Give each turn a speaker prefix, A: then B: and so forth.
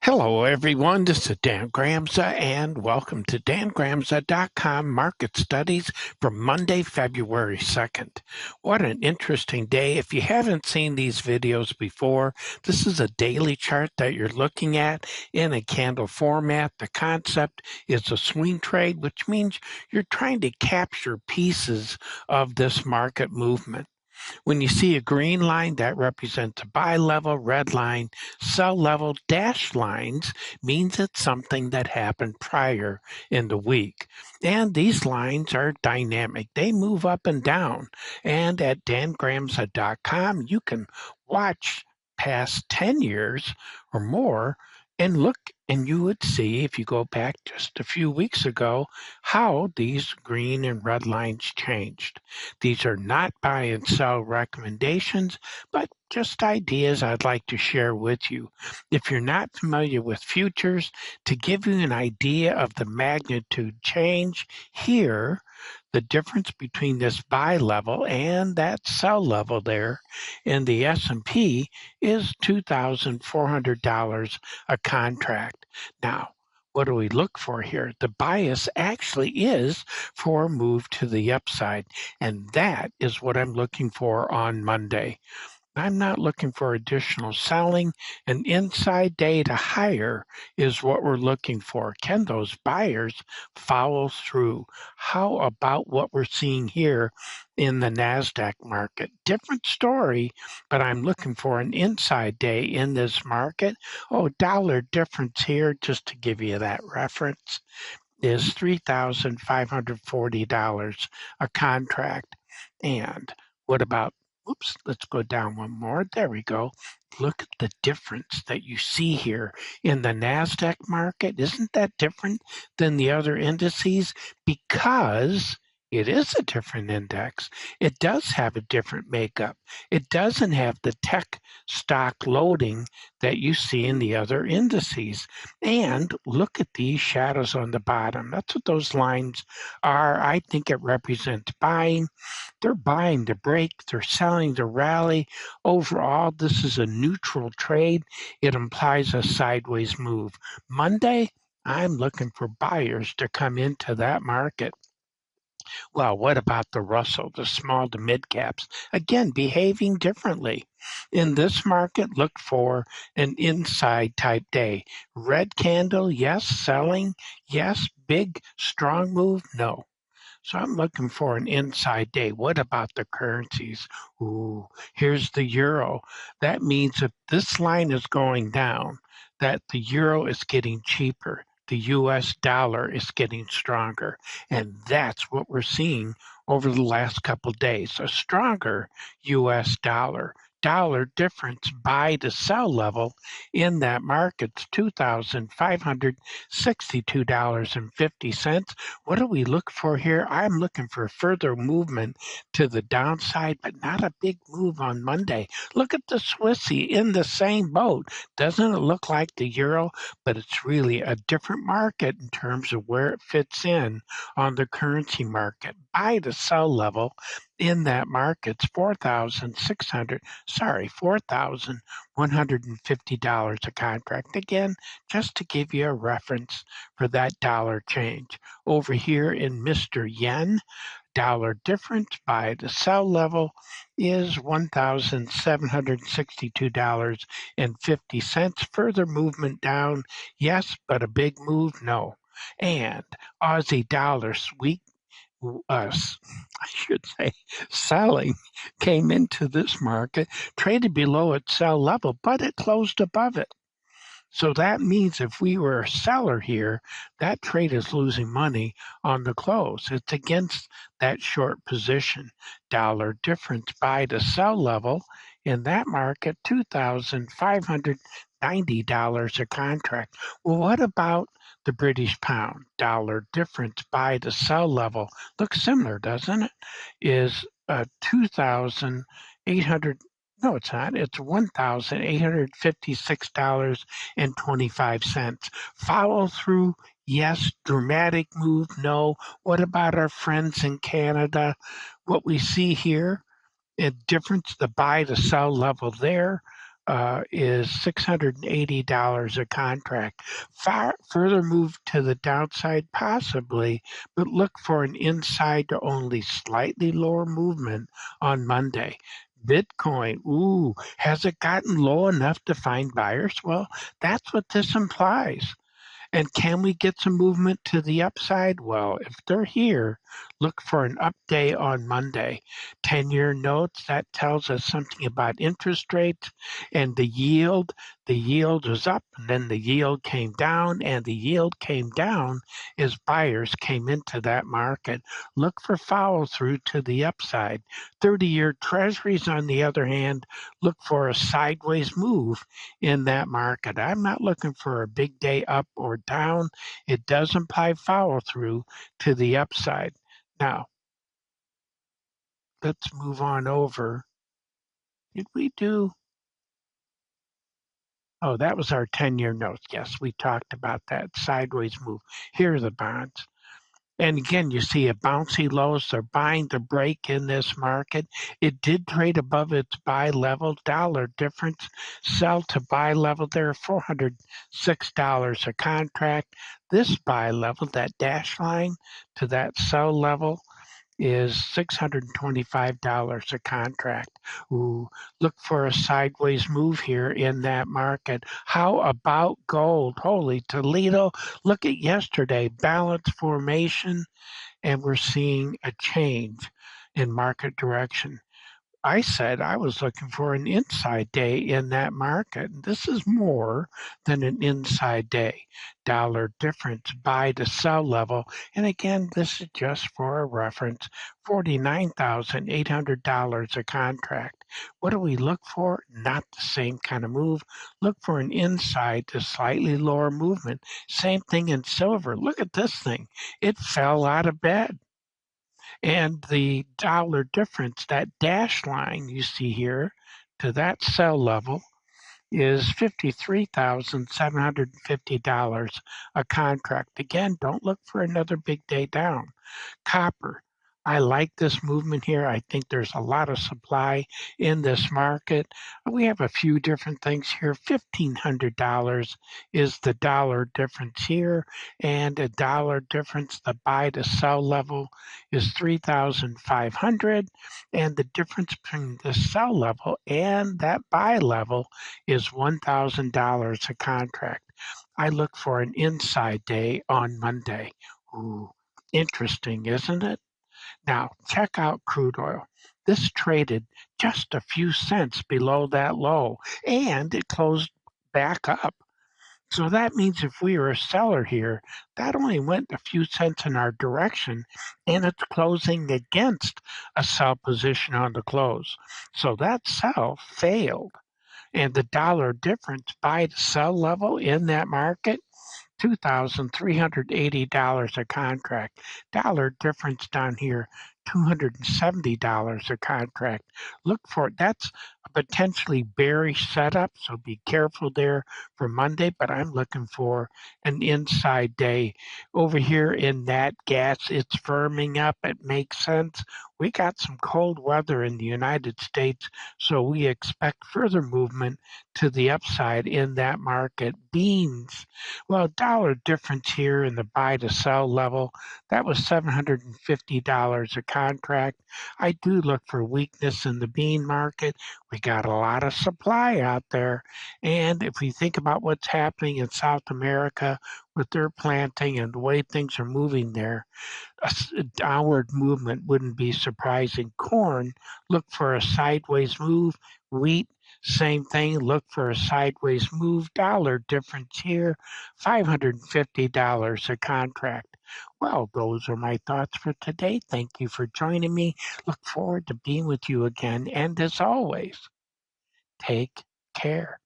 A: Hello, everyone. This is Dan Gramza, and welcome to dangramza.com Market Studies for Monday, February 2nd. What an interesting day. If you haven't seen these videos before, this is a daily chart that you're looking at in a candle format. The concept is a swing trade, which means you're trying to capture pieces of this market movement. When you see a green line, that represents a buy level, red line, sell level, dashed lines means it's something that happened prior in the week. And these lines are dynamic. They move up and down. And at dangramza.com, you can watch past 10 years or more and look, and you would see, if you go back just a few weeks ago, how these green and red lines changed. These are not buy and sell recommendations, but just ideas I'd like to share with you. If you're not familiar with futures, to give you an idea of the magnitude change here, the difference between this buy level and that sell level there in the S&P is $2,400 a contract. Now, what do we look for here? The bias actually is for a move to the upside, and that is what I'm looking for on Monday. I'm not looking for additional selling. An inside day to higher is what we're looking for. Can those buyers follow through? How about what we're seeing here in the NASDAQ market? Different story, but I'm looking for an inside day in this market. Oh, dollar difference here, just to give you that reference, is $3,540 a contract. And what about, oops, let's go down one more. There we go. Look at the difference that you see here in the NASDAQ market. Isn't that different than the other indices? Because it is a different index. It does have a different makeup. It doesn't have the tech stock loading that you see in the other indices. And look at these shadows on the bottom. That's what those lines are. I think it represents buying. They're buying the break, they're selling the rally. Overall, this is a neutral trade. It implies a sideways move. Monday, I'm looking for buyers to come into that market. Well, what about the Russell, the small to mid caps? Again, behaving differently. In this market, look for an inside type day. Red candle, yes. Selling, yes. Big, strong move, no. So I'm looking for an inside day. What about the currencies? Ooh, here's the euro. That means if this line is going down, that the euro is getting cheaper. The US dollar is getting stronger. And that's what we're seeing over the last couple of days. A stronger US dollar. Dollar difference buy to sell level in that market's $2,562.50. What do we look for here? I'm looking for further movement to the downside, but not a big move on Monday. Look at the Swissy in the same boat. Doesn't it look like the euro? But it's really a different market in terms of where it fits in on the currency market. Buy to sell level in that market's $4,150 a contract. Again, just to give you a reference for that dollar change. Over here in Mr. Yen, dollar difference by the sell level is $1,762.50. Further movement down, yes, but a big move, no. And Aussie dollar sweet I should say, selling came into this market, traded below its sell level, but it closed above it. So that means if we were a seller here, that trade is losing money on the close. It's against that short position. Dollar difference buy to sell level in that market, $2,590 a contract. Well, what about the British pound? Dollar difference buy to sell level looks similar, doesn't it? Is 2,800. No, it's not. It's $1,856.25. Follow through, yes. Dramatic move, no. What about our friends in Canada? What we see here, a difference, the buy to sell level there. is $680 a contract. Further move to the downside, possibly, but look for an inside to only slightly lower movement on Monday. Bitcoin, ooh, has it gotten low enough to find buyers? Well, that's what this implies. And can we get some movement to the upside? Well, if they're here, look for an update on Monday. 10-year notes, that tells us something about interest rates and the yield. The yield was up, and then the yield came down, and the yield came down as buyers came into that market. Look for follow through to the upside. 30-year treasuries, on the other hand, look for a sideways move in that market. I'm not looking for a big day up or down. It does imply follow through to the upside. Now, let's move on over. Did we do? Oh, that was our 10-year notes. Yes, we talked about that sideways move. Here are the bonds. And again, you see a bouncy lows. They're buying the break in this market. It did trade above its buy level. Dollar difference. Sell to buy level there, $406 a contract. This buy level, that dash line to that sell level, is $625 a contract. Ooh, look for a sideways move here in that market. How about gold? Holy Toledo. Look at yesterday, balance formation, and we're seeing a change in market direction. I said I was looking for an inside day in that market. This is more than an inside day. Dollar difference buy to sell level. And again, this is just for a reference. $49,800 a contract. What do we look for? Not the same kind of move. Look for an inside to slightly lower movement. Same thing in silver. Look at this thing. It fell out of bed. And the dollar difference, that dash line you see here to that sell level, is $53,750 a contract. Again, don't look for another big day down. Copper. I like this movement here. I think there's a lot of supply in this market. We have a few different things here. $1,500 is the dollar difference here, and a dollar difference, the buy to sell level is 3,500, and the difference between the sell level and that buy level is $1,000 a contract. I look for an inside day on Monday. Ooh, interesting, isn't it? Now, check out crude oil. This traded just a few cents below that low, and it closed back up. So that means if we were a seller here, that only went a few cents in our direction, and it's closing against a sell position on the close. So that sell failed. And the dollar difference buy to sell level in that market, $2,380 a contract. Dollar difference down here, $270 a contract. Look for it. That's a potentially bearish setup, so be careful there for Monday, but I'm looking for an inside day. Over here in that gas, it's firming up. It makes sense. We got some cold weather in the United States, so we expect further movement to the upside in that market. Beans, well, dollar difference here in the buy to sell level, that was $750 a contract. I do look for weakness in the bean market. We got a lot of supply out there. And if we think about what's happening in South America with their planting and the way things are moving there, a downward movement wouldn't be surprising. Corn, look for a sideways move. Wheat, same thing. Look for a sideways move. Dollar difference here, $550 a contract. Well, those are my thoughts for today. Thank you for joining me. Look forward to being with you again. And as always, take care.